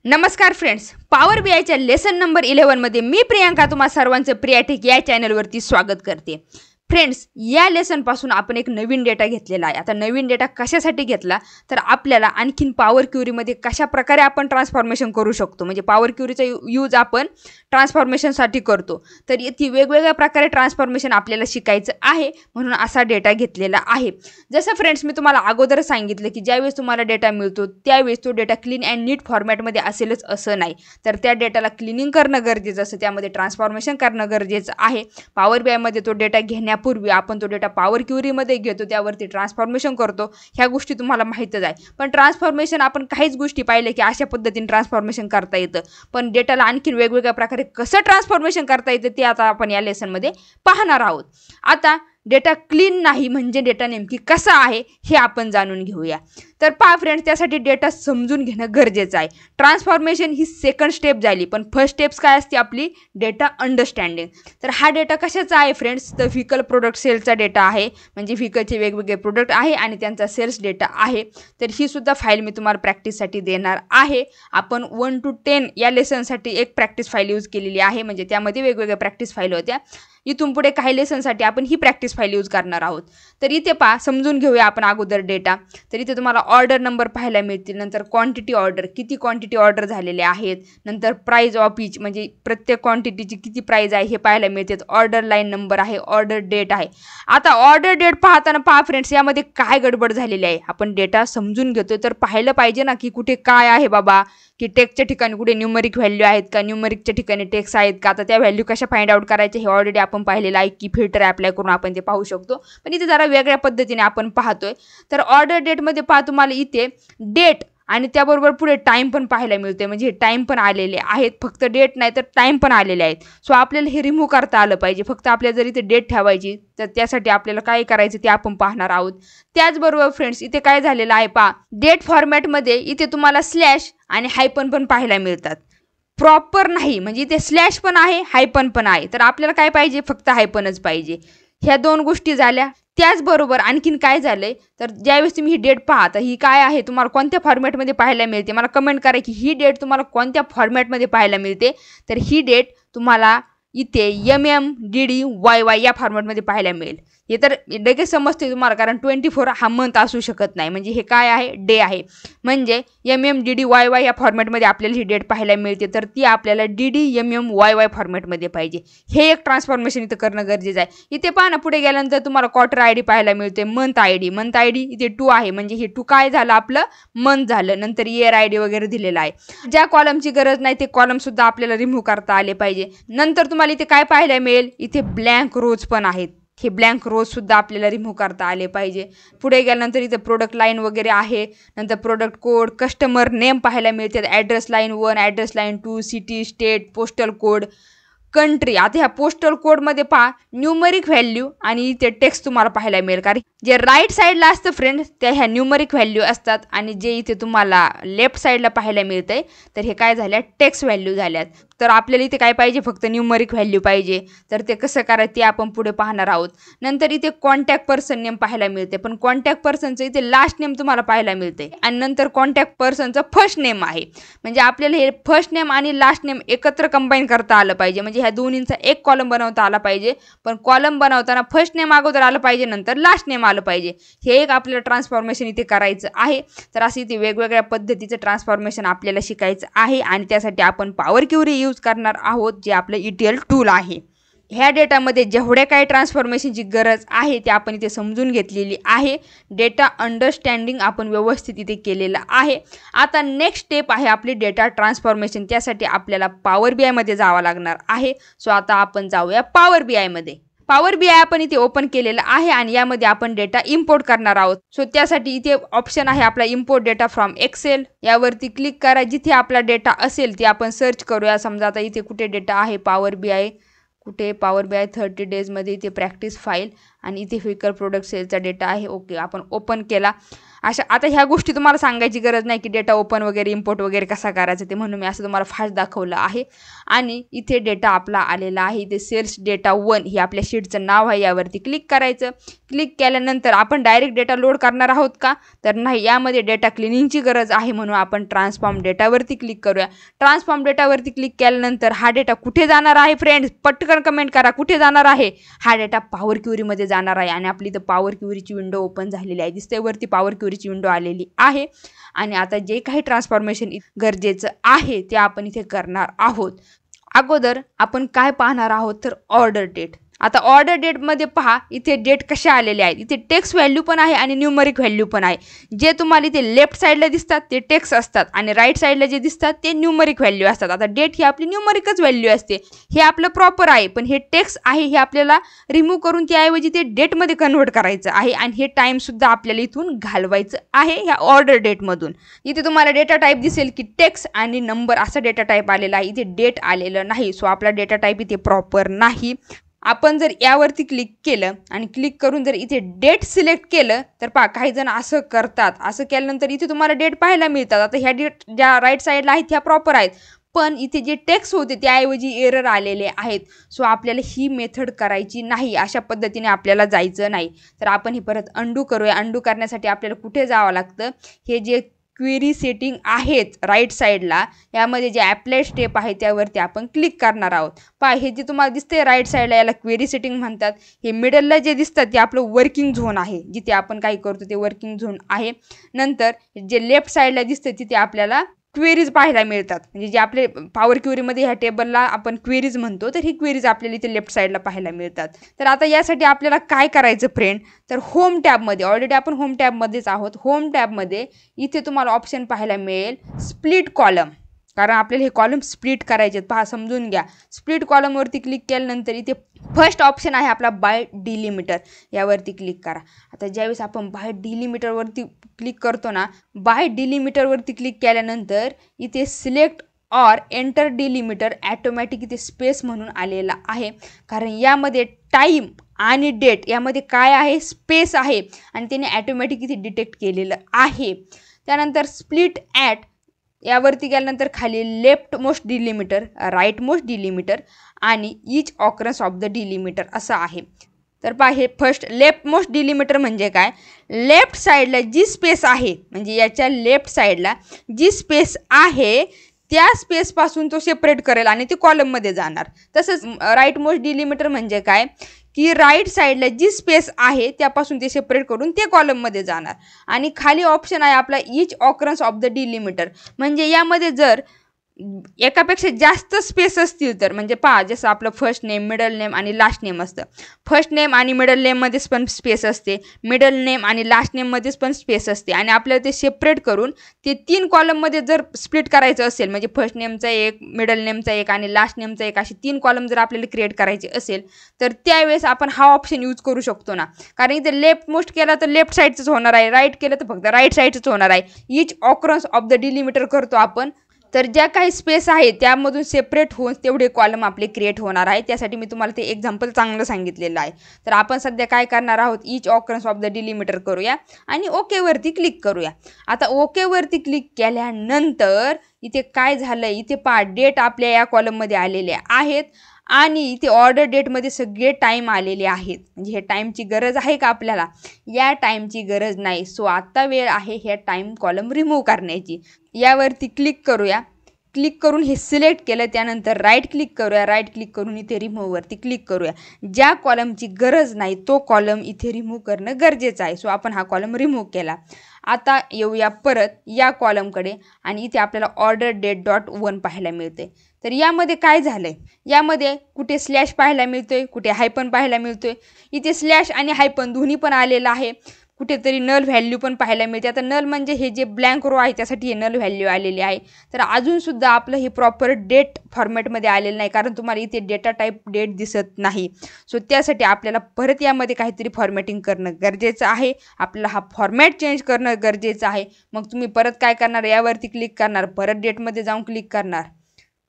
नमस्कार friends, power बीआयच्या lesson number 11 मध्ये मी प्रियांका तुम्हा सर्वांचं प्रियाटेक या चॅनलवरती स्वागत करते। फ्रेंड्स, या लेसन पासून आपण एक नवीन डेटा घेतलेला आहे। आता नवीन डेटा कशासाठी घेतला तर आपल्याला आणखीन पॉवर क्वेरी मध्ये कशा प्रकारे आपण ट्रान्सफॉर्मेशन करू शकतो, म्हणजे पॉवर क्वेरीचा यूज आपण ट्रान्सफॉर्मेशन साठी करतो। तर इथे वेगवेगळ्या प्रकारे ट्रान्सफॉर्मेशन आपल्याला शिकायचं आहे, म्हणून असा डेटा घेतलेला आहे। जसं फ्रेंड्स मी तुम्हाला अगोदर सांगितलं की ज्यावेळेस तुम्हाला डेटा मिळतो त्यावेळेस तो डेटा क्लीन अँड नीट फॉर्मॅटमध्ये असेलच असं नाही, तर त्या डेटाला क्लिनिंग करणं गरजेचं असतं, त्यामध्ये ट्रान्सफॉर्मेशन करणं गरजेचं आहे। पॉवर बीआय मध्ये तो डेटा घेण्यापूर्वी आपण तो डेटा पॉवर क्वेरी मध्ये घेतो, त्यावरती ट्रान्सफॉर्मेशन करतो। ह्या गोष्टी तुम्हाला माहितच आहे, पण ट्रान्सफॉर्मेशन आपण काहीच गोष्टी पाहिले की अशा पद्धतीने ट्रान्सफॉर्मेशन करता येतं, पण डेटाला आणखी वेगवेगळ्या प्रकारे कसं ट्रान्सफॉर्मेशन करता येतं ते आता आपण या लेसन मध्ये पाहणार आहोत। आता डेटा क्लीन नाही म्हणजे डेटा नेमकी कसा आहे हे आपण जाणून घेऊया। तर पहा फ्रेंड्स, त्यासाठी डेटा समजून घेणं गरजेचं आहे। ट्रान्सफॉर्मेशन ही सेकंड स्टेप झाली, पण फर्स्ट स्टेप्स काय असते आपली, डेटा अंडरस्टँडिंग। तर हा डेटा कशाचा आहे फ्रेंड्स, तर व्हेकल प्रोडक्ट सेलचा डेटा आहे, म्हणजे व्हेकलचे वेगवेगळे प्रोडक्ट आहे आणि त्यांचा सेल्स डेटा आहे। तर ही सुद्धा फाईल मी तुम्हाला प्रॅक्टिससाठी देणार आहे। आपण 1 to 10 या लेसनसाठी एक प्रॅक्टिस फाईल यूज केलेली आहे, म्हणजे त्यामध्ये वेगवेगळ्या प्रॅक्टिस फाईल होत्या। इथून पुढे काही लेसनसाठी आपण ही प्रॅक्टिस फाईल यूज करणार आहोत। तर इथे पहा, समजून घेऊया आपण अगोदर डेटा। तर इथे तुम्हाला ऑर्डर नंबर पाहायला मिळतील, नंतर क्वांटिटी ऑर्डर, किती क्वांटिटी ऑर्डर झालेले आहेत, नंतर प्राइस ऑफ ईच म्हणजे प्रत्येक क्वांटिटीची किती प्राइस आहे हे पाहायला मिळते, ऑर्डर लाईन नंबर आहे, ऑर्डर डेट आहे। आता ऑर्डर डेट पाहताना पहा फ्रेंड्स, यामध्ये काय गडबड झालेली आहे, आपण डेटा समजून घेतोय तर पाहायला पाहिजे ना की कुठे काय आहे बाबा, की टेक्स्टच्या ठिकाणी कुठे न्यूमरिक व्हॅल्यू आहेत का, न्यूमरिकच्या ठिकाणी टेक्स्ट आहेत का। आता त्या व्हॅल्यू कशा फाइंड आउट करायचे हे ऑलरेडी आपण पाहिलेलं आहे की फिल्टर अप्लाय करून आपण ते पाहू शकतो, पण इथे जरा वेगळ्या पद्धतीने आपण पाहतोय। तर ऑर्डर डेटमध्ये पहा तुम्हाला इथे डेट आणि त्याबरोबर पुढे टाइम पण पाहायला मिळते, म्हणजे टाइम पण आलेले आहेत, फक्त डेट नाही तर टाइम पण आलेले आहेत। सो आपल्याला हे रिमूव्ह करता आलं पाहिजे, फक्त आपल्याला जर इथे डेट ठेवायची तर त्यासाठी आपल्याला काय करायचं ते आपण पाहणार आहोत। त्याचबरोबर फ्रेंड्स, इथे काय झालेलं आहे पहा, डेट फॉर्मॅटमध्ये इथे तुम्हाला स्लॅश आणि हायपन पण पाहायला मिळतात, प्रॉपर नाही, म्हणजे इथे स्लॅश पण आहे हायपन पण आहे, तर आपल्याला काय पाहिजे, फक्त हायपनच पाहिजे। ह्या दोन गोष्टी झाल्या। त्याचबरोबर आणखीन काय झालंय, तर ज्यावेळेस तुम्ही ही डेट पहा तर ही काय आहे, तुम्हाला कोणत्या फॉर्मॅटमध्ये पाहायला मिळते, मला कमेंट करा की ही डेट तुम्हाला कोणत्या फॉर्मॅटमध्ये पाहायला मिळते। तर ही डेट तुम्हाला इथे MMDDYY या फॉर्मॅटमध्ये पाहायला मिळेल। हे तर लगेच समजते तुम्हाला, कारण 24 हा मंथ असू शकत नाही, म्हणजे हे काय आहे, डे आहे, म्हणजे MMDDYY या फॉर्मॅटमध्ये आपल्याला ही डेट पाहायला मिळते, तर ती आपल्याला DDMMYY फॉर्मॅटमध्ये पाहिजे। हे एक ट्रान्सफॉर्मेशन इथं करणं गरजेचं आहे। इथे पहा ना, पुढे गेल्यानंतर तुम्हाला क्वार्टर आयडी पाहायला मिळते, मंथ आयडी इथे 2 आहे, म्हणजे हे 2 काय झालं आपलं, मंथ झालं। नंतर इयर आयडी वगैरे दिलेला आहे। ज्या कॉलमची गरज नाही ते कॉलम सुद्धा आपल्याला रिमूव्ह करता आले पाहिजे। नंतर तुम्हाला इथे काय पाहायला मिळेल, इथे ब्लँक रोज पण आहेत, हे ब्लँक रोज सुद्धा आपल्याला रिमूव्ह करता आले पाहिजे। पुढे गेल्यानंतर इथे प्रोडक्ट लाईन वगैरे आहे, नंतर प्रोडक्ट कोड, कस्टमर नेम पाहायला मिळते, address line 1, address line 2, city, state, postal code, country. आता ह्या पोस्टल कोडमध्ये पहा न्यूमरिक व्हॅल्यू आणि इथे टेक्स्ट तुम्हाला पाहायला मिळेल, कारण जे राईट साईडला असतं फ्रेंड्स त्या ह्या न्यूमरिक व्हॅल्यू असतात, आणि जे इथे तुम्हाला लेफ्ट साईडला पाहायला मिळतंय तर हे काय झाल्या, टेक्स्ट व्हॅल्यू झाल्यात। तर आपल्याला इथे काय पाहिजे, फक्त न्यूमरिक व्हॅल्यू पाहिजे। तर ते कसं करायचं ते आपण पुढे पाहणार आहोत। नंतर इथे कॉन्टॅक्ट पर्सन नेम पाहायला मिळते, पण कॉन्टॅक्ट पर्सनचं इथे लास्ट नेम तुम्हाला पाहायला मिळते, आणि नंतर कॉन्टॅक्ट पर्सनचं फर्स्ट नेम आहे, म्हणजे आपल्याला हे फर्स्ट नेम आणि लास्ट नेम एकत्र कंबाईन करता आलं पाहिजे, म्हणजे ह्या दोन्हींचा एक कॉलम बनवता आला पाहिजे, पण कॉलम बनवताना फर्स्ट नेम अगोदर आलं पाहिजे, नंतर लास्ट नेम आलं पाहिजे। हे एक आपल्याला ट्रान्सफॉर्मेशन इथे करायचं आहे। तर असं इथे वेगवेगळ्या पद्धतीचं ट्रान्सफॉर्मेशन आपल्याला शिकायचं आहे, आणि त्यासाठी आपण पॉवर क्वेरी यूज करणार आहोत, जे आपलं ETL टूल आहे। ह्या डेटामध्ये जेवढ्या काही ट्रान्सफॉर्मेशनची गरज आहे ते आपण इथे समजून घेतलेली आहे। डेटा अंडरस्टँडिंग आपण व्यवस्थित इथे केलेलं आहे। आता नेक्स्ट स्टेप आहे आपली डेटा ट्रान्सफॉर्मेशन, त्यासाठी आपल्याला पॉवर BI मध्ये जावं लागणार आहे। सो आता आपण जाऊया पॉवर BI मध्ये। पॉवर BI आपण इथे ओपन केलेलं आहे, आणि यामध्ये आपण डेटा इम्पोर्ट करणार आहोत। सो त्यासाठी इथे ऑप्शन आहे आपला इम्पोर्ट डेटा फ्रॉम एक्सेल, यावरती क्लिक करा। जिथे आपला डेटा असेल ते आपण सर्च करूया। समजा आता इथे कुठे डेटा आहे पॉवर BI, कुठे पॉवर BI 30 डेजमध्ये इथे प्रॅक्टिस फाईल, आणि इथे व्हेकल प्रोडक्ट सेलचा डेटा आहे। ओके, आपण ओपन केला। आता ह्या गोष्टी तुम्हाला सांगायची गरज नाही की डेटा ओपन वगैरे इम्पोर्ट वगैरे कसा करायचा ते, म्हणून मी असं तुम्हाला फास्ट दाखवलं आहे. आणि इथे डेटा आपला आलेला आहे. इथे सेल्स डेटा 1 हे आपल्या शीटचं नाव आहे. यावरती क्लिक करायचं. क्लिक केल्यानंतर आपण डायरेक्ट डेटा लोड करणार आहोत का, तर नाही, यामध्ये डेटा क्लिनिंगची गरज आहे, म्हणून आपण ट्रान्सफॉर्म डेटावरती क्लिक करूया. ट्रान्सफॉर्म डेटावरती क्लिक केल्यानंतर हा डेटा कुठे जाणार आहे फ्रेंड्स, पटकन कमेंट करा, कुठे जाणार आहे. हा डेटा पॉवर क्वेरीमध्ये जाणार आहे. आणि आपली इथं पॉवर क्वेरीची विंडो ओपन झालेली आहे, दिसते वरती पॉवर क्वेरीची विंडो आलेली आहे. आणि आता जे काही ट्रान्सफॉर्मेशन गरजेचं आहे ते आपण इथे करणार आहोत. अगोदर आपण काय पाहणार आहोत तर ऑर्डर डेट. आता ऑर्डर डेटमध्ये पहा, इथे डेट कशा आलेले आहेत. इथे टेक्स्ट व्हॅल्यू पण आहे आणि न्यूमरिक व्हॅल्यू पण आहे. जे तुम्हाला इथे लेफ्ट साईडला दिसतात ते टेक्स्ट असतात आणि राईट साईडला जे दिसतात ते न्यूमरिक व्हॅल्यू असतात. आता डेट ही आपली न्यूमरिकच व्हॅल्यू असते, हे आपलं प्रॉपर आहे. पण हे टेक्स्ट आहे हे आपल्याला रिमूव्ह करून त्याऐवजी ते डेटमध्ये कन्व्हर्ट करायचं आहे. आणि हे टाईमसुद्धा आपल्याला इथून घालवायचं आहे ह्या ऑर्डर डेटमधून. इथे तुम्हाला डेटा टाईप दिसेल की टेक्स्ट आणि नंबर असा डेटा टाईप आलेला आहे. इथे डेट आलेलं नाही, सो आपला डेटा टाईप इथे प्रॉपर नाही. आपण जर यावरती क्लिक केलं आणि क्लिक करून जर इथे डेट सिलेक्ट केलं तर पहा, काही जण असं करतात. असं केल्यानंतर इथे तुम्हाला डेट पाहायला मिळतात. आता ह्या डेट ज्या राईट साईडला आहेत ह्या प्रॉपर आहेत, पण इथे जे टेक्स्ट होते त्याऐवजी एरर आलेले आहेत. सो आपल्याला ही मेथड करायची नाही, अशा पद्धतीने आपल्याला जायचं नाही. तर आपण हे परत अंडू करूया. अंडू करण्यासाठी आपल्याला कुठे जावं लागतं, हे जे क्वेरी सेटिंग आहेत राईट साईडला, यामध्ये जे ॲप्लाय स्टेप आहे त्यावरती आपण क्लिक करणार आहोत. पहा, हे जे तुम्हाला दिसते राईट साईडला याला क्वेरी सेटिंग म्हणतात. हे मिडलला जे दिसतात ते आपलं वर्किंग झोन आहे, जिथे आपण काही करतो ते वर्किंग झोन आहे. नंतर जे लेफ्ट साईडला दिसतं तिथे आपल्याला क्वेरीज पाहायला मिळतात, म्हणजे जे आपले पॉवर क्वेरीमध्ये ह्या टेबलला आपण क्वेरीज म्हणतो, तर ही क्वेरीज आपल्याला इथे लेफ्ट साईडला पाहायला मिळतात. तर आता यासाठी आपल्याला काय करायचं फ्रेंड, तर होम टॅबमध्ये, ऑलरेडी आपण होम टॅबमध्येच आहोत. होम टॅबमध्ये इथे तुम्हाला ऑप्शन पाहायला मिळेल स्प्लिट कॉलम, कारण आपल्याला हे कॉलम स्प्लिट करायचे आहेत. पहा, समजून घ्या. स्प्लिट कॉलमवरती क्लिक केल्यानंतर इथे फर्स्ट ऑप्शन आहे आपला बाय डिलिमिटर, यावरती क्लिक करा. आता ज्यावेळेस आपण बाय डिलिमिटरवरती क्लिक करतो ना, बाय डिलिमिटरवरती क्लिक केल्यानंतर इथे select or enter delimiter automatic इथे स्पेस म्हणून आलेला आहे, कारण यामध्ये टाईम आणि डेट यामध्ये काय आहे, स्पेस आहे, आणि त्याने ॲटोमॅटिक इथे डिटेक्ट केलेलं आहे. त्यानंतर स्प्लिट ॲट यावरती गेल्यानंतर खाली left most delimiter, right most delimiter आणि each occurrence of the delimiter असं आहे. तर पहा, हे फर्स्ट लेफ्ट मोस्ट डिलिमिटर म्हणजे काय, लेफ्ट साईडला जी स्पेस आहे, म्हणजे याच्या लेफ्ट साईडला जी स्पेस आहे त्या स्पेसपासून तो सेपरेट करेल आणि ते कॉलममध्ये जाणार. तसंच राईट मोस्ट डिलिमिटर म्हणजे काय, की राईट साईडला जी स्पेस आहे त्यापासून ते सेपरेट करून ते कॉलममध्ये जाणार. आणि खाली ऑप्शन आहे आपला each occurrence of the delimiter, म्हणजे यामध्ये जर एकापेक्षा जास्त स्पेस असतील तर, म्हणजे पहा, जसं आपलं फर्स्ट नेम, मिडल नेम आणि लास्ट नेम असतं. फर्स्ट नेम आणि मिडल नेममध्येच पण स्पेस असते, मिडल नेम आणि लास्ट नेममध्येच पण स्पेस असते. आणि आपल्याला ते सेपरेट करून ते 3 कॉलममध्ये जर स्प्लिट करायचं असेल, म्हणजे फर्स्ट नेमचा एक, मिडल नेमचा एक आणि लास्ट नेमचा एक, असे 3 कॉलम जर आपल्याला क्रिएट करायचे असेल तर त्यावेळेस आपण हा ऑप्शन यूज करू शकतो ना. कारण इथे लेफ्ट मोस्ट केला तर लेफ्ट साईडचंच होणार आहे, राईट केलं तर फक्त राईट साईडचंच होणार आहे. Each occurrence of the delimiter करतो आपण, तर ज्या काही स्पेस आहे त्यामधून सेपरेट होऊन तेवढे कॉलम आपले क्रिएट होणार आहे. त्यासाठी मी तुम्हाला ते एक्झाम्पल चांगलं सांगितलेलं आहे. तर आपण सध्या काय करणार आहोत, each occurrence of the delimiter करूया आणि ओकेवरती क्लिक करूया. आता ओकेवरती क्लिक केल्यानंतर इथे काय झालं, इथे पहा, डेट आपल्या या कॉलममध्ये आलेले आहेत आणि इथे ऑर्डर डेटमध्ये सगळे टाईम आलेले आहेत. म्हणजे हे टाईमची गरज आहे का आपल्याला, या टाईमची गरज नाही. सो आता वेळ आहे ह्या टाईम कॉलम रिमूव्ह करण्याची. यावरती क्लिक करूया. क्लिक करून हे सिलेक्ट केलं, त्यानंतर राईट क्लिक करूया. राईट क्लिक करून इथे रिमूव्हवरती क्लिक करूया. ज्या कॉलमची गरज नाही तो कॉलम इथे रिमूव्ह करणं गरजेचं आहे. सो आपण हा कॉलम रिमूव्ह केला. आता येऊया परत या कॉलमकडे आणि इथे आपल्याला ऑर्डर डेट डॉट 1 पाहायला मिळते. तर यामध्ये काय झालं आहे, यामध्ये कुठे स्लॅश पाहायला मिळतोय, कुठे हायपन पाहायला मिळतोय. इथे स्लॅश आणि हायपन दोन्ही पण आलेलं आहे. कुठेतरी नल व्हॅल्यू पण पाहायला मिळते. आता नल म्हणजे हे जे ब्लँक रो आहे त्यासाठी हे नल व्हॅल्यू आलेली आहे. तर अजूनसुद्धा आपलं हे प्रॉपर डेट फॉर्मॅटमध्ये आलेलं नाही, कारण तुम्हाला इथे डेटा टाईप डेट दिसत नाही. सो त्यासाठी आपल्याला परत यामध्ये काहीतरी फॉर्मॅटिंग करणं गरजेचं आहे. आपल्याला हा फॉर्मॅट चेंज करणं गरजेचं आहे. मग तुम्ही परत काय करणार, यावरती क्लिक करणार, परत डेटमध्ये जाऊन क्लिक करणार,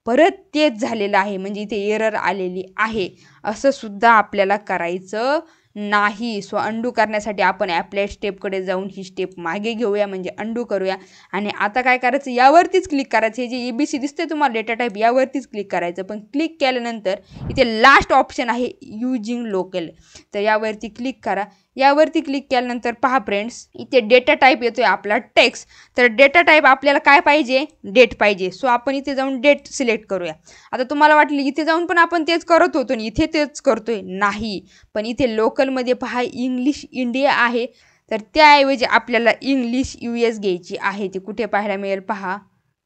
परत तेच झालेलं आहे, म्हणजे इथे एरर आलेली आहे. असं सुद्धा आपल्याला करायचं नाही. सो अंडू करण्यासाठी आपण ॲप्लाइड स्टेपकडे जाऊन ही स्टेप मागे घेऊया, म्हणजे अंडू करूया. आणि आता काय करायचं, यावरतीच क्लिक करायचं. हे जे EBC दिसते तुम्हाला डेटा टाईप, यावरतीच क्लिक करायचं. पण क्लिक केल्यानंतर इथे लास्ट ऑप्शन आहे युजिंग लोकल, तर यावरती क्लिक करा. यावरती क्लिक केल्यानंतर पहा फ्रेंड्स, इथे डेटा टाईप येतोय आपला टेक्स्ट. तर डेटा टाईप आपल्याला काय पाहिजे, डेट पाहिजे. सो आपण इथे जाऊन डेट सिलेक्ट करूया. आता तुम्हाला वाटलं इथे जाऊन पण आपण तेच करत होतो आणि इथे तेच करतोय, नाही. पण इथे लोकलमध्ये पहा इंग्लिश इंडिया आहे, तर त्याऐवजी आपल्याला इंग्लिश US घ्यायची आहे. ती कुठे पाहायला मिळेल पहा,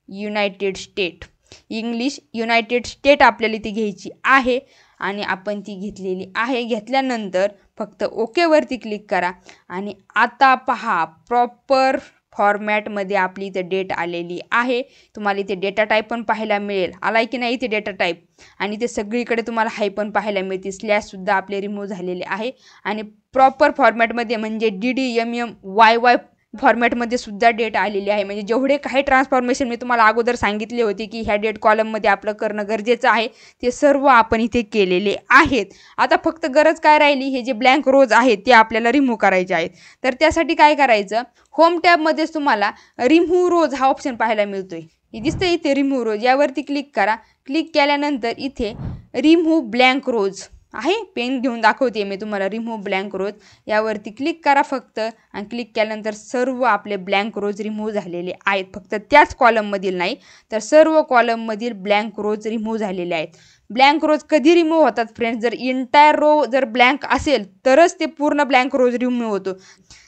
United state. English United state आपल्याला ती घ्यायची आहे आणि आपण ती घेतलेली आहे. घेतल्यानंतर फक्त ओकेवरती क्लिक करा आणि आता पहा प्रॉपर फॉर्मॅटमध्ये आपली इथे डेट आलेली आहे. तुम्हाला इथे डेटा टाईप पण पाहायला मिळेल, आलाय की नाही इथे डेटा टाईप. आणि ते सगळीकडे तुम्हाला हाय पण पाहायला मिळते. स्लॅशसुद्धा आपले रिमूव्ह झालेले आहे आणि प्रॉपर फॉर्मॅटमध्ये म्हणजे DDMMYY फॉर्मॅटमध्ये सुद्धा डेट आलेली आहे. म्हणजे जेवढे काही ट्रान्सफॉर्मेशन मी तुम्हाला अगोदर सांगितले होते की ह्या डेट कॉलममध्ये आपलं करणं गरजेचं आहे, ते सर्व आपण इथे केलेले आहेत. आता फक्त गरज काय राहिली, हे जे ब्लँक रोज आहेत ते आपल्याला रिमूव्ह करायचे आहेत. तर त्यासाठी काय करायचं, होम टॅबमध्येच तुम्हाला रिमूव्ह रोज हा ऑप्शन पाहायला मिळतोय. हे दिसतं इथे रिमूव्ह रोज, यावरती क्लिक करा. क्लिक केल्यानंतर इथे रिमूव्ह ब्लँक रोज आहे, पेन घेऊन दाखवते मी तुम्हाला. रिमूव्ह ब्लँक रोज यावरती क्लिक करा फक्त, आणि क्लिक केल्यानंतर सर्व आपले ब्लँक रोज रिमूव्ह झालेले आहेत. फक्त त्याच कॉलममधील नाही, तर सर्व कॉलममधील ब्लँक रोज रिमूव्ह झालेले आहेत. ब्लँक रोज कधी रिमूव्ह होतात फ्रेंड्स, जर इंटायर रो जर ब्लँक असेल तरच ते पूर्ण ब्लँक रोज रिमूव्ह होतो.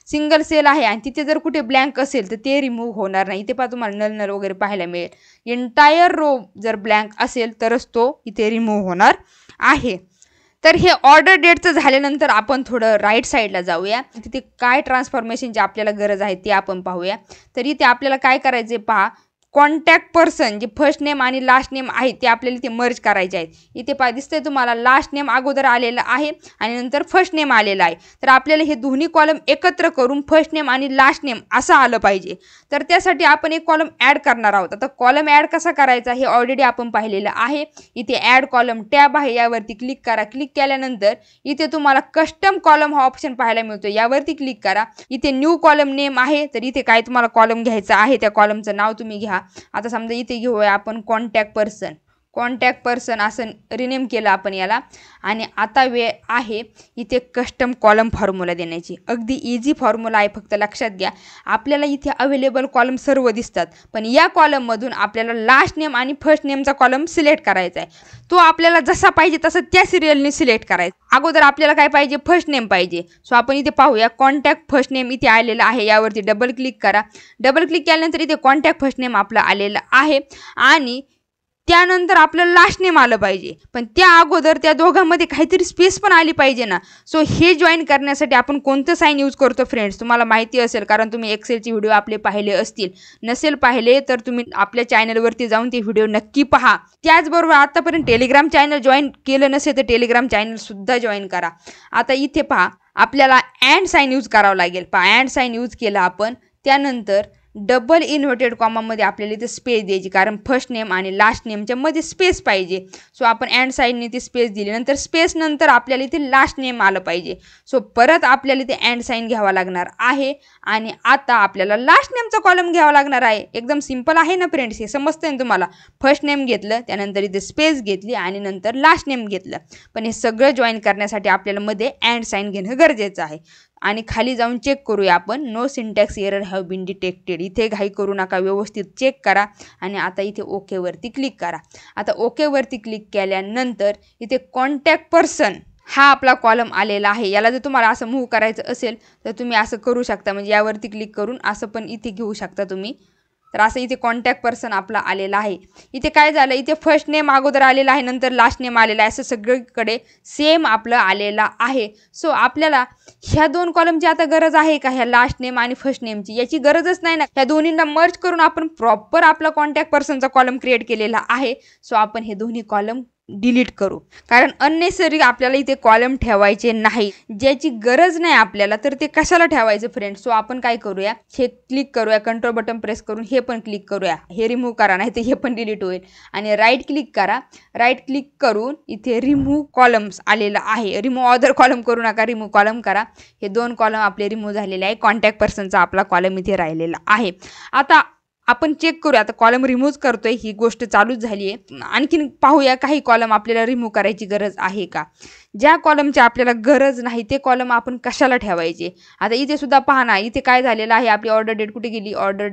सिंगल सेल आहे आणि तिथे जर कुठे ब्लँक असेल तर ते रिमूव्ह होणार नाही. इथे पहा तुम्हाला नल वगैरे पाहायला मिळेल. इंटायर रो जर ब्लँक असेल तरच तो इथे रिमूव्ह होणार आहे. तर हे ऑर्डर डेटचं झाल्यानंतर आपण थोडं राईट साईडला जाऊया. तिथे काय ट्रान्सफॉर्मेशनची आपल्याला गरज आहे ते आपण पाहूया. तर इथे आपल्याला काय करायचे पहा, कॉन्टॅक्ट पर्सन जे फर्स्ट नेम आणि लास्ट नेम आहे ते आपल्याला इथे मर्ज करायचे आहेत. इथे पहा दिसतंय तुम्हाला लास्ट नेम अगोदर आलेलं आहे आणि नंतर फर्स्ट नेम आलेलं आहे. तर आपल्याला हे दोन्ही कॉलम एकत्र करून फर्स्ट नेम आणि लास्ट नेम असं आलं पाहिजे. तर त्यासाठी आपण एक कॉलम ॲड करणार आहोत. आता कॉलम ॲड कसा करायचा हे ऑलरेडी आपण पाहिलेलं आहे. इथे ॲड कॉलम टॅब आहे, यावरती क्लिक करा. क्लिक केल्यानंतर इथे तुम्हाला कस्टम कॉलम हा ऑप्शन पाहायला मिळतो, यावरती क्लिक करा. इथे न्यू कॉलम नेम आहे, तर इथे काय तुम्हाला कॉलम घ्यायचा आहे त्या कॉलमचं नाव तुम्ही घ्या. आता समजा इथे घेऊया आपण कॉन्टॅक्ट पर्सन असं रिनेम केलं आपण याला. आणि आता वेळ आहे इथे कस्टम कॉलम फॉर्म्युला देण्याची. अगदी इझी फॉर्म्युला आहे, फक्त लक्षात घ्या. आपल्याला इथे अवेलेबल कॉलम सर्व दिसतात, पण या कॉलममधून आपल्याला लास्ट नेम आणि फर्स्ट नेमचा कॉलम सिलेक्ट करायचा आहे. तो आपल्याला जसा पाहिजे तसं त्या सिरियलने सिलेक्ट करायचा. अगोदर आपल्याला काय पाहिजे, फर्स्ट नेम पाहिजे. सो आपण इथे पाहूया कॉन्टॅक्ट फर्स्ट नेम इथे आलेलं आहे, यावरती डबल क्लिक करा. डबल क्लिक केल्यानंतर इथे कॉन्टॅक्ट फर्स्ट नेम आपलं आलेलं आहे आणि त्यानंतर आपलं लास्ट नेम आलं पाहिजे. पण त्या अगोदर त्या दोघांमध्ये काहीतरी स्पेस पण आली पाहिजे ना. सो हे जॉईन करण्यासाठी आपण कोणतं साईन यूज करतो फ्रेंड्स, तुम्हाला माहिती असेल, कारण तुम्ही एक्सेलचे व्हिडिओ आपले पाहिले असतील. नसेल पाहिले तर तुम्ही आपल्या चॅनलवरती जाऊन ते व्हिडिओ नक्की पहा. त्याचबरोबर आतापर्यंत टेलिग्राम चॅनल जॉईन केलं नसेल तर टेलिग्राम चॅनलसुद्धा जॉईन करा. आता इथे पहा आपल्याला अँड साईन यूज करावं लागेल. पहा अँड साईन यूज केलं आपण, त्यानंतर डबल इन्व्हर्टेड कॉमामध्ये आपल्याला इथे स्पेस द्यायची, कारण फर्स्ट नेम आणि लास्ट नेमच्या मध्ये स्पेस पाहिजे. सो आपण अँड साईनने ती स्पेस दिली, नंतर स्पेस नंतर आपल्याला इथे लास्ट नेम आलं पाहिजे. सो परत आपल्याला इथे अँड साईन घ्यावा लागणार आहे आणि आता आपल्याला लास्ट नेमचा कॉलम घ्यावा लागणार आहे. एकदम सिंपल आहे ना फ्रेंड्स, हे समजतंय ना तुम्हाला. फर्स्ट नेम घेतलं, त्यानंतर इथे स्पेस घेतली आणि नंतर लास्ट नेम घेतलं. पण हे सगळं जॉईन करण्यासाठी आपल्याला मध्ये अँड साईन घेणं गरजेचं आहे. आणि खाली जाऊन चेक करूया आपण, no syntax error have been detected. इथे घाई करू नका, व्यवस्थित चेक करा आणि आता इथे ओकेवरती क्लिक करा. आता ओकेवरती क्लिक केल्यानंतर इथे कॉन्टॅक्ट पर्सन हा आपला कॉलम आलेला आहे. याला जर तुम्हाला असं मूव्ह करायचं असेल तर तुम्ही असं करू शकता, म्हणजे यावरती क्लिक करून असं पण इथे घेऊ शकता तुम्ही. तर असं इथे कॉन्टॅक्ट पर्सन आपला आलेला आहे. इथे काय झालं, इथे फर्स्ट नेम अगोदर आलेला आहे, नंतर लास्ट नेम आलेला आहे, असं सगळीकडे सेम आपलं आलेला आहे. सो आपल्याला ह्या दोन कॉलमची आता गरज आहे का, ह्या लास्ट नेम आणि फर्स्ट नेमची? याची गरजच नाही ना. ह्या दोन्हींना मर्ज करून आपण प्रॉपर आपला कॉन्टॅक्ट पर्सनचा कॉलम क्रिएट केलेला आहे. सो आपण हे दोन्ही कॉलम डिलीट करू, कारण अननेसरी आपल्याला इथे कॉलम ठेवायचे नाही, ज्याची गरज नाही आपल्याला, तर ते कशाला ठेवायचं फ्रेंड्स. सो आपण काय करूया, हे क्लिक करूया, कंट्रोल बटन प्रेस करून हे पण क्लिक करूया, हे रिमूव्ह करा, नाही तर हे पण डिलीट होईल. आणि राईट क्लिक करा, राईट क्लिक करून इथे रिमूव्ह कॉलम्स आलेलं आहे. रिमूव्ह अदर कॉलम करू नका, रिमूव्ह कॉलम करा. हे 2 कॉलम आपले रिमूव्ह झालेले आहे. कॉन्टॅक्ट पर्सनचा आपला कॉलम इथे राहिलेला आहे. आता आपण चेक करूया, आता कॉलम रिमूव्ह करतोय, ही गोष्ट चालूच झाली आहे. आणखीन पाहूया काही कॉलम आपल्याला रिमूव्ह करायची गरज आहे का. ज्या कॉलमची आपल्याला गरज नाही ते कॉलम आपण कशाला ठेवायचे. आता इथे सुद्धा पहा ना, इथे काय झालेलं आहे, आपली ऑर्डर डेट कुठे गेली, ऑर्डर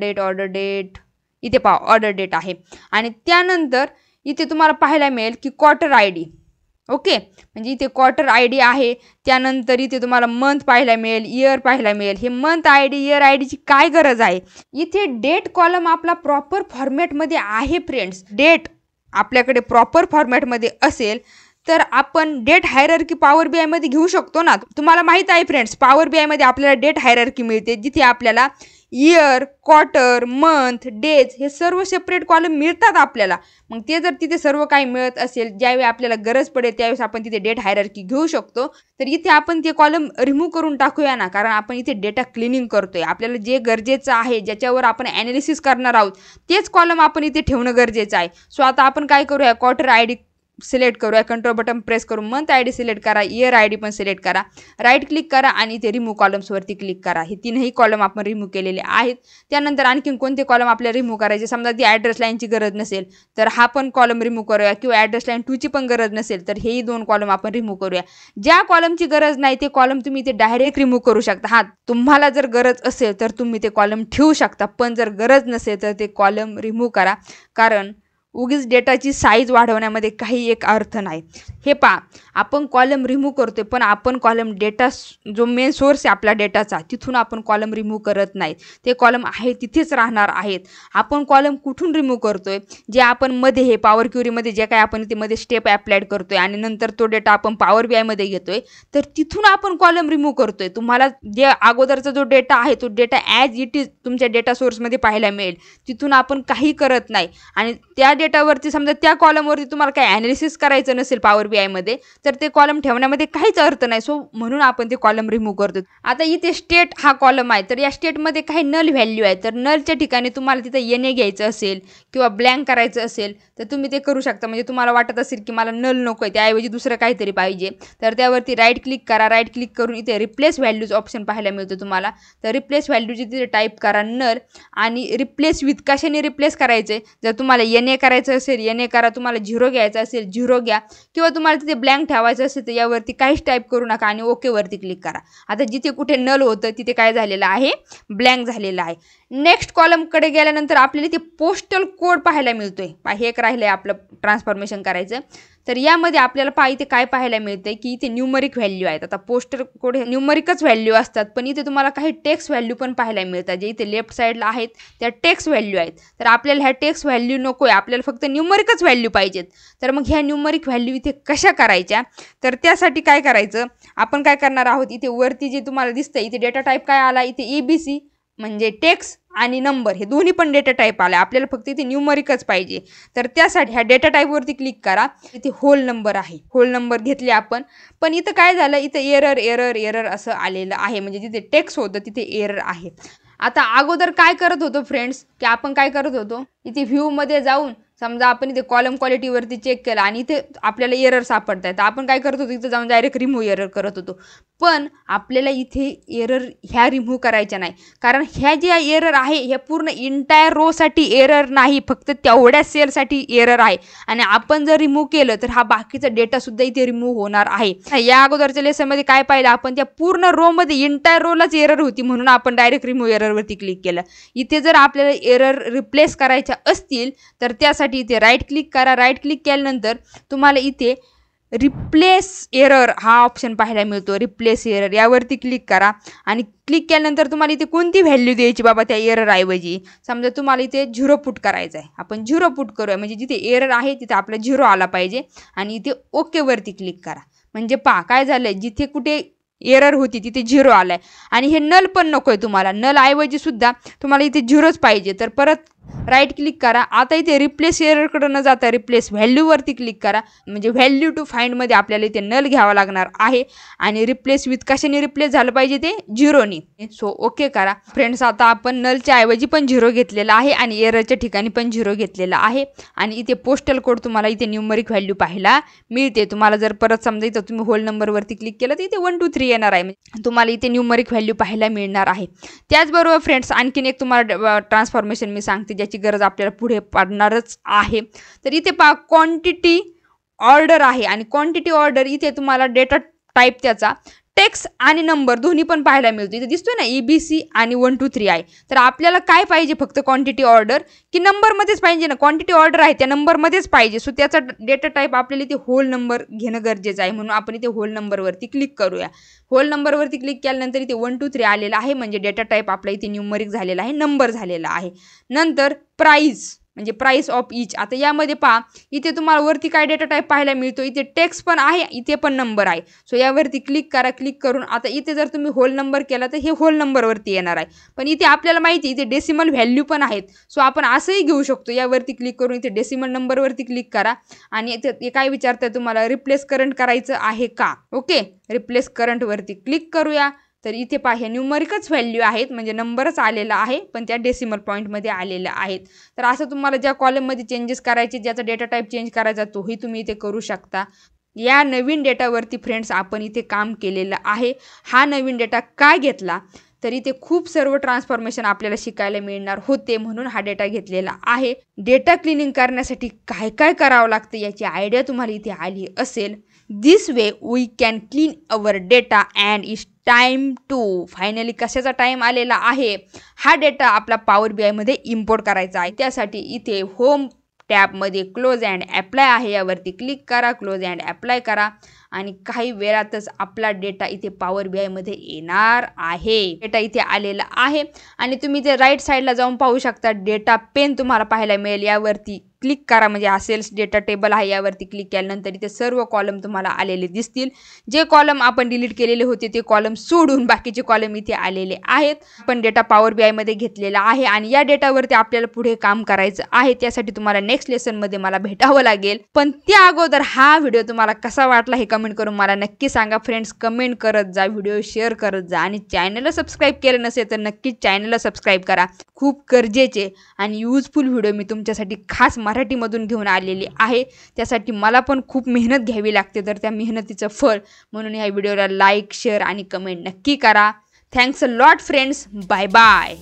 डेट इथे पहा, ऑर्डर डेट आहे. आणि त्यानंतर इथे तुम्हाला पाहायला मिळेल की क्वार्टर आय डी. ओके, म्हणजे इथे क्वार्टर आय डी आहे. त्यानंतर इथे तुम्हाला मंथ पाहायला मिळेल, इयर पाहायला मिळेल. हे month I D, year I डीची काय गरज आहे. इथे डेट कॉलम आपला प्रॉपर फॉर्मॅटमध्ये आहे फ्रेंड्स. डेट आपल्याकडे प्रॉपर फॉर्मॅटमध्ये असेल तर आपण डेट हायरार्की पॉवर बी आयमध्ये घेऊ शकतो ना. तुम्हाला माहीत आहे फ्रेंड्स, पॉवर बी आयमध्ये आपल्याला डेट हायरार्की मिळते, जिथे आपल्याला इयर, क्वार्टर, मंथ, डेज हे सर्व सेपरेट कॉलम मिळतात आपल्याला. मग ते जर तिथे सर्व काही मिळत असेल, ज्यावेळी आपल्याला गरज पडेल त्यावेळेस आपण तिथे डेट हायरार्की घेऊ शकतो. तर इथे आपण ते कॉलम रिमूव्ह करून टाकूया ना, कारण आपण इथे डेटा क्लिनिंग करतोय. आपल्याला जे गरजेचं आहे, ज्याच्यावर आपण ॲनालिसिस करणार आहोत, तेच कॉलम आपण इथे ठेवणं गरजेचं आहे. सो आता आपण काय करूया, क्वार्टर आय डी सिलेक्ट करूया, कंट्रोल बटन प्रेस करून मंथ आय डी सिलेक्ट करा, इयर आय डी पण सिलेक्ट करा, राईट क्लिक करा आणि इथे रिमूव्ह कॉलम्सवरती क्लिक करा. हे 3ही कॉलम आपण रिमूव्ह केलेले आहेत. त्यानंतर आणखीन कोणते कॉलम आपल्याला रिमूव्ह करायचे, समजा ती ॲड्रेस लाईनची गरज नसेल तर हा पण कॉलम रिमूव्ह करूया, किंवा ॲड्रेस लाईन 2ची पण गरज नसेल तर हेही 2 कॉलम आपण रिमूव्ह करूया. ज्या कॉलमची गरज नाही ते कॉलम तुम्ही इथे डायरेक्ट रिमूव्ह करू शकता. हा, तुम्हाला जर गरज असेल तर तुम्ही ते कॉलम ठेवू शकता, पण जर गरज नसेल तर ते कॉलम रिमूव्ह करा, कारण उगीच डेटाची साईज वाढवण्यामध्ये काही एक अर्थ नाही. हे पहा, आपण कॉलम रिमूव्ह करतोय, पण आपण कॉलम डेटा जो मेन सोर्स आहे आपला डेटाचा, तिथून आपण कॉलम रिमूव्ह करत नाही. ते कॉलम आहे तिथेच राहणार आहेत. आपण कॉलम कुठून रिमूव्ह करतोय, जे आपण मध्ये हे पॉवर क्युरीमध्ये जे काय आपण इथे मध्ये स्टेप ॲप्लाइड करतोय आणि नंतर तो डेटा आपण पॉवर बी आयमध्ये घेतोय, तर तिथून आपण कॉलम रिमूव्ह करतोय. तुम्हाला जे अगोदरचा जो डेटा आहे तो डेटा ॲज इट इज तुमच्या डेटा सोर्समध्ये पाहायला मिळेल. तिथून आपण काही करत नाही. आणि त्या डेटावरती समजा त्या कॉलमवरती तुम्हाला काही ॲनालिसिस करायचं नसेल पॉवर बी आयमध्ये, तर ते कॉलम ठेवण्यामध्ये काहीच अर्थ नाही. सो म्हणून आपण ते कॉलम रिमूव्ह करतो. आता इथे स्टेट हा कॉलम आहे, तर या स्टेटमध्ये काही नल व्हॅल्यू आहे, तर नलच्या ठिकाणी तुम्हाला तिथं येणे घ्यायचं असेल किंवा ब्लँक करायचं असेल तर तुम्ही ते करू शकता. म्हणजे तुम्हाला वाटत असेल की मला नल नको आहे, त्याऐवजी दुसरं काहीतरी पाहिजे, तर त्यावरती राईट क्लिक करा, राईट क्लिक करून इथे रिप्लेस व्हॅल्यूज ऑप्शन पाहायला मिळतो तुम्हाला. तर रिप्लेस व्हॅल्यूची तिथे टाईप करा नल, आणि रिप्लेस विथ कशाने रिप्लेस करायचे, जर तुम्हाला येणे करायचं असेल येणे करा, तुम्हाला 0 घ्यायचं असेल 0 घ्या, किंवा तुम्हाला तिथे ब्लँक ठेवायचं असेल तर यावरती काहीच टाईप करू नका आणि ओकेवरती क्लिक करा. आता जिथे कुठे नल होतं तिथे काय झालेलं आहे, ब्लँक झालेलं आहे. नेक्स्ट कॉलमकडे गेल्यानंतर आपल्याला इथे पोस्टल कोड पाहायला मिळतोय. हे एक राहिलं आहे आपलं ट्रान्सफॉर्मेशन करायचं. तर यामध्ये आपल्याला इथे काय पाहायला मिळतंय की इथे न्यूमरिक व्हॅल्यू आहेत. आता पोस्टल कोड हे न्यूमरिकच व्हॅल्यू असतात, पण इथे तुम्हाला काही टेक्स्ट व्हॅल्यू पण पाहायला मिळतात, जे इथे लेफ्ट साईडला आहेत त्या टेक्स्ट व्हॅल्यू आहेत. तर आपल्याला ह्या टेक्स्ट व्हॅल्यू नको आहे, आपल्याला फक्त न्यूमरिकच व्हॅल्यू पाहिजेत. तर मग ह्या न्यूमरिक व्हॅल्यू इथे कशा करायच्या, तर त्यासाठी काय करायचं, आपण काय करणार आहोत, इथे वरती जे तुम्हाला दिसतंय इथे डेटा टाईप काय आला, इथे EBC म्हणजे टेक्स्ट आणि नंबर हे दोन्ही पण डेटा टाईप आले. आपल्याला फक्त इथे न्यूमरिकच पाहिजे. तर त्यासाठी ह्या डेटा टाईपवरती क्लिक करा. इथे होल नंबर आहे, होल नंबर घेतले आपण, पण इथं काय झालं, इथं एरर असं आलेलं आहे. म्हणजे जिथे टेक्स्ट होतं तिथे एरर आहे. आता अगोदर काय करत होतो फ्रेंड्स, की आपण काय करत होतो, इथे व्ह्यूमध्ये जाऊन समजा आपण इथे कॉलम क्वालिटीवरती चेक केला आणि इथे आपल्याला एरर सापडत आहे, तर आपण काय करत होतो, इथं जाऊन डायरेक्ट रिमूव्ह एरर करत होतो. पण आपल्याला इथे एरर ह्या रिमूव्ह करायच्या नाही, कारण ह्या ज्या एरर आहे ह्या पूर्ण इंटायर रोसाठी एरर नाही, फक्त तेवढ्या सेलसाठी एरर आहे. आणि आपण जर रिमूव्ह केलं तर हा बाकीचा डेटासुद्धा इथे रिमूव्ह होणार आहे. या अगोदरच्या लेसनमध्ये काय पाहिलं आपण, त्या पूर्ण रोमध्ये इंटायर रोलाच एरर होती, म्हणून आपण डायरेक्ट रिमूव्ह एररवरती क्लिक केलं. इथे जर आपल्याला एरर रिप्लेस करायच्या असतील तर त्यासाठी इथे राईट क्लिक करा. राईट क्लिक केल्यानंतर तुम्हाला इथे रिप्लेस एरर हा ऑप्शन पाहायला मिळतो. रिप्लेस एरर यावरती क्लिक करा आणि क्लिक केल्यानंतर तुम्हाला इथे कोणती व्हॅल्यू द्यायची बाबा त्या एरर ऐवजी, समजा तुम्हाला इथे 0 पुट करायचं आहे, आपण 0 पुट करूया. म्हणजे जिथे एरर आहे तिथे आपला 0 आला पाहिजे आणि इथे ओकेवरती क्लिक करा. म्हणजे पहा काय झालंय, जिथे कुठे एरर होती तिथे 0 आलाय. आणि हे नल पण नको आहे तुम्हाला, नल ऐवजी सुद्धा तुम्हाला इथे 0च पाहिजे. तर परत राईट क्लिक करा. आता इथे रिप्लेस एररकडे न जाता रिप्लेस व्हॅल्यूवरती क्लिक करा. म्हणजे व्हॅल्यू टू फाइंडमध्ये आपल्याला इथे नल घ्यावा लागणार आहे आणि रिप्लेस विथ कशाने रिप्लेस झालं पाहिजे ते 0ने. सो ओके करा. फ्रेंड्स आता आपण नलच्या ऐवजी पण 0 घेतलेला आहे आणि एररच्या ठिकाणी पण 0 घेतलेला आहे आणि इथे पोस्टल कोड तुम्हाला इथे न्यूमरिक व्हॅल्यू पाहायला मिळते. तुम्हाला जर परत समजा इथं तुम्ही होल नंबरवरती क्लिक केलं तर इथे 1 2 3 येणार आहे. तुम्हाला इथे न्यूमरिक व्हॅल्यू पाहायला मिळणार आहे. त्याचबरोबर फ्रेंड्स आणखीन एक तुम्हाला ट्रान्सफॉर्मेशन मी सांगते ज्याची गरज आपल्याला पुढे पडणारच आहे. तर इथे पहा क्वांटिटी ऑर्डर आहे आणि क्वांटिटी ऑर्डर इथे तुम्हाला डेटा टाईप त्याचा टेक्स्ट आणि नंबर दोन्ही पण पाहायला मिळतो. इथे दिसतोय ना EBC आणि 1 2 3 आहे. तर आपल्याला काय पाहिजे फक्त क्वांटिटी ऑर्डर की नंबरमध्येच पाहिजे ना. क्वांटिटी ऑर्डर आहे त्या नंबरमध्येच पाहिजे. सो त्याचा डेटा टाईप आपल्याला इथे होल नंबर घेणं गरजेचं आहे. म्हणून आपण इथे होल नंबरवरती क्लिक करूया. होल नंबरवरती क्लिक केल्यानंतर इथे 1 2 3 आलेला आहे म्हणजे डेटा टाईप आपला इथे न्यूमरिक झालेला आहे, नंबर झालेला आहे. नंतर प्राइस म्हणजे प्राइस ऑफ ईच. आता यामध्ये पहा इथे तुम्हाला वरती काय डेटा टाईप पाहायला मिळतो. इथे टेक्स्ट पण आहे, इथे पण नंबर आहे. सो यावरती क्लिक करा. क्लिक करून आता इथे जर तुम्ही होल नंबर केला तर हे होल नंबरवरती येणार आहे. पण इथे आपल्याला माहिती इथे डेसिमल व्हॅल्यू पण आहेत. सो आपण असंही घेऊ शकतो. यावरती क्लिक करून इथे डेसिमल नंबरवरती क्लिक करा आणि इथे काय विचारतंय तुम्हाला रिप्लेस करंट करायचं आहे का. ओके, रिप्लेस करंटवरती क्लिक करूया. तर इथे पहा हे न्यूमरिकच व्हॅल्यू आहेत म्हणजे नंबरच आलेला आहे पण त्या डेसिमल पॉईंटमध्ये आलेल्या आहेत. तर असं तुम्हाला ज्या कॉलममध्ये चेंजेस करायचे ज्याचा डेटा टाईप चेंज करायचा तोही तुम्ही इथे करू शकता. या नवीन डेटावरती फ्रेंड्स आपण इथे काम केलेलं आहे. हा नवीन डेटा का घेतला तर इथे खूप सर्व ट्रान्सफॉर्मेशन आपल्याला शिकायला मिळणार होते म्हणून हा डेटा घेतलेला आहे. डेटा क्लिनिंग करण्यासाठी काय काय करावं लागतं याची आयडिया तुम्हाला इथे आली असेल. This way we can clean our data and it's time to. Finally कशाचा टाईम आलेला आहे. हा डेटा आपला पॉवर BI मध्ये इम्पोर्ट करायचा आहे. त्यासाठी इथे होम टॅबमध्ये क्लोज अँड अप्लाय आहे. यावरती क्लिक करा, क्लोज अँड अप्लाय करा आणि काही वेळातच आपला डेटा इथे पॉवर BI मध्ये येणार आहे. डेटा इथे आलेला आहे आणि तुम्ही इथे राईट साईडला जाऊन पाहू शकता डेटा पेन तुम्हाला पाहायला मिळेल. यावरती क्लिक करा म्हणजे हा सेल्स डेटा टेबल आहे. यावरती क्लिक केल्यानंतर इथे सर्व कॉलम तुम्हाला आलेले दिसतील. जे कॉलम आपण डिलीट केलेले होते ते कॉलम सोडून बाकीचे कॉलम इथे आलेले आहेत. आपण डेटा पॉवर BI मध्ये घेतलेला आहे आणि या डेटावरती आपल्याला पुढे काम करायचं आहे. त्यासाठी तुम्हाला नेक्स्ट लेसनमध्ये मला भेटावं लागेल. पण त्या अगोदर हा व्हिडिओ तुम्हाला कसा वाटला हे कमेंट करून मला नक्की सांगा. फ्रेंड्स कमेंट करत जा, व्हिडिओ शेअर करत जा आणि चॅनलला सबस्क्राईब केलं नसेल तर नक्कीच चॅनलला सबस्क्राईब करा. खूप गरजेचे आणि यूजफुल व्हिडिओ मी तुमच्यासाठी खास मराठीमधून घेऊन आलेली आहे. त्यासाठी मला पण खूप मेहनत घ्यावी लागते तर त्या मेहनतीचं फळ म्हणून या व्हिडिओला लाईक शेअर आणि कमेंट नक्की करा. Thanks a lot friends. Bye bye.